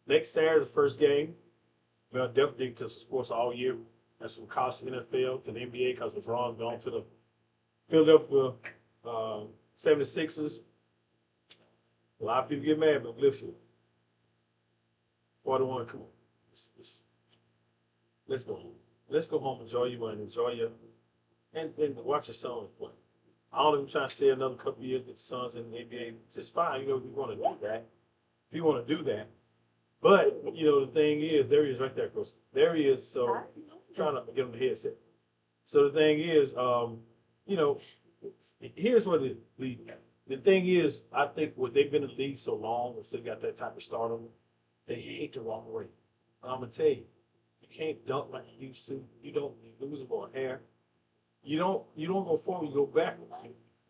Next Saturday's the first game. We'll definitely dig to sports all year. That's from college to NFL to the NBA because LeBron's gone to the Philadelphia 76ers. A lot of people get mad, but listen. 41, come on. Let's go home. Let's go home, enjoy your money, and watch your sons play. I don't even try to stay another couple of years with the Suns in the NBA. It's just fine, you know, if you want to do that. If you want to do that. But, you know, the thing is, there he is right there, Chris. There he is, so I'm trying to get him the headset. So the thing is, you know, here's what the thing is, I think what they've been in the league so long and still got that type of stardom, they hate the wrong way. I'm gonna tell you, you can't dunk like you used to. You lose more hair. You don't go forward, you go backwards.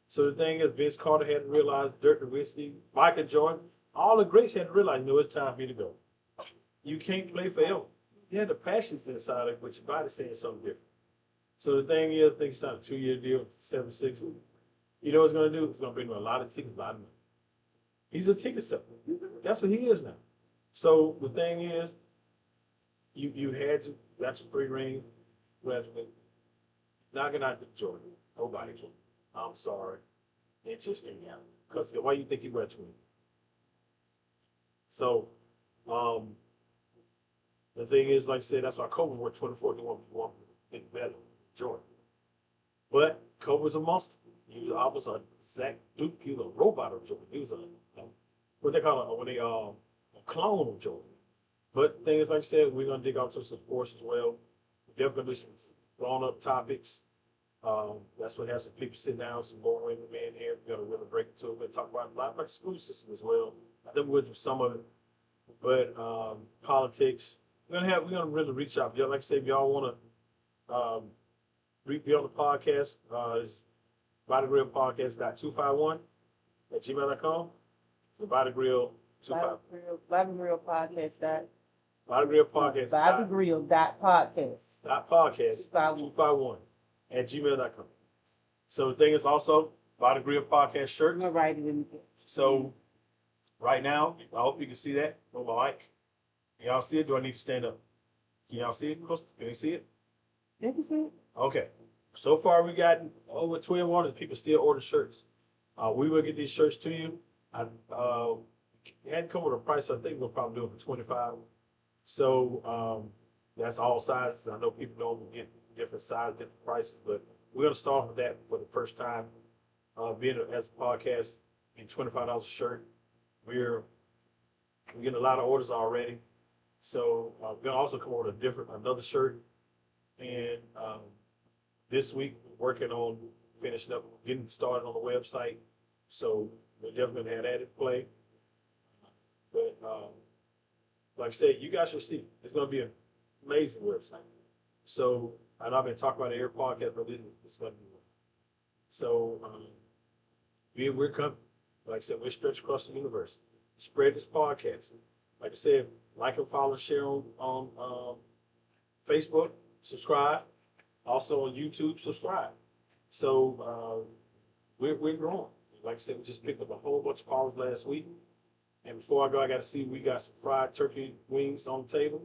So the thing is, Vince Carter had to realize, Dirk Nowitzki, Michael Jordan, all the greats had to realize, you know, it's time for me to go. You can't play forever. You had the passions inside of it, but your body's saying something different. So the thing is, I think it's on a 2-year deal with 76. You know what it's gonna do? It's gonna bring him a lot of tickets, a lot of money. He's a ticket seller. That's what he is now. So the thing is, you got your 3 rings, graduate, knocking out the Jordan. Nobody can. I'm sorry. Interesting, yeah. Because why you think he graduated? So, the thing is, like I said, that's why Kobe wore 24. He wanted to get better, Jordan. But Kobe was a monster. He was almost a Zach Duke. He was a robot of Jordan. He was what they call it, a clone of Jordan. But the thing is, like I said, we're gonna dig out some sports as well. Definitely some grown-up topics. That's what has some people sit down, some more women men here. We're gonna really break into it. We're gonna talk about a lot about the school system as well. I think we'll do some of it. But politics. We're gonna really reach out. Y'all, like I said, if y'all wanna be on the podcast, it's bodygrillpodcast.251@gmail.com. It's the Body Grill 251. Bobby Grill Podcast. Body Grill Podcast. Bobby Grill podcast. Podcast 251@gmail.com. So the thing is also Body Grill Podcast shirt. I'm gonna write it in. So right now, I hope you can see that on my mic. Can y'all see it? Do I need to stand up? Can y'all see it? Can you see it? Did you see it? Okay. So far, we got over 12 orders. People still order shirts. We will get these shirts to you. I hadn't come with a price, so I think we'll probably do it for $25. So that's all sizes. I know people don't get different sizes, different prices, but we're gonna start with that for the first time. Being as a podcast, getting $25 a shirt. We're getting a lot of orders already. So we're gonna also come up with another shirt. And this week we're working on finishing up, getting started on the website. So we're definitely gonna have that in play. But like I said, you guys should see. It's gonna be an amazing website. So I know I've been talking about it every podcast, but it's gonna be one. So we're coming. Like I said, we're stretched across the universe. Spread this podcast. Like I said, like and follow, share on Facebook, subscribe. Also on YouTube, subscribe. So we're growing. Like I said, we just picked up a whole bunch of followers last week. And before I go, I gotta see, we got some fried turkey wings on the table.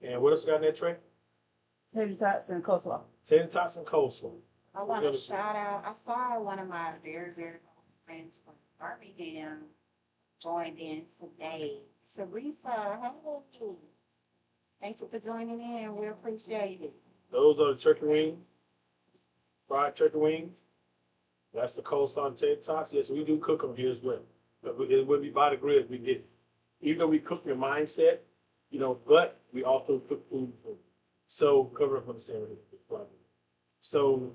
And what else we got in that tray? Tater tots and coleslaw. Tater tots and coleslaw. I want to shout out, I saw one of my very, very close friends from Birmingham joined in today. Teresa, hey. Thank you for joining in. We appreciate it. Those are the turkey wings, fried turkey wings. That's the coleslaw and tater tots. Yes, we do cook them here as well. But it would be by the grid, we did. Even though we cook your mindset, you know, but we also cook food for you. So cover up on the sandwich. So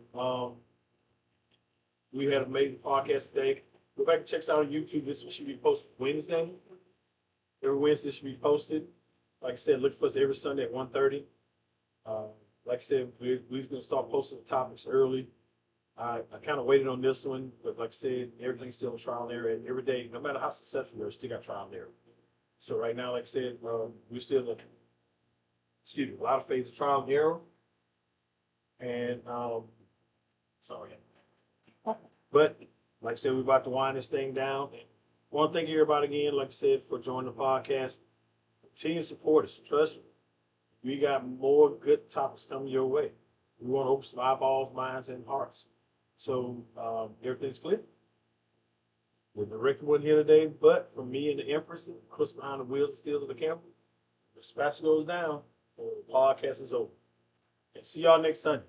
we had a amazing podcast today. Go back and check us out on YouTube. This should be posted Wednesday. Every Wednesday should be posted. Like I said, look for us every Sunday at 1:30. Like I said, we're gonna start posting the topics early. I kind of waited on this one, but like I said, everything's still in trial and error. And every day, no matter how successful we are, still got trial and error. So right now, like I said, we're still looking. Excuse me, a lot of phases of trial and error. And sorry. But like I said, we're about to wind this thing down. I want to thank everybody again, like I said, for joining the podcast. Continue to support us. Trust me, we got more good topics coming your way. We want to open some eyeballs, minds, and hearts. So everything's clear. The director wasn't here today, but from me and the Empress, and Chris behind the wheels and steels of the camera, the dispatch goes down, and the podcast is over. And see y'all next Sunday.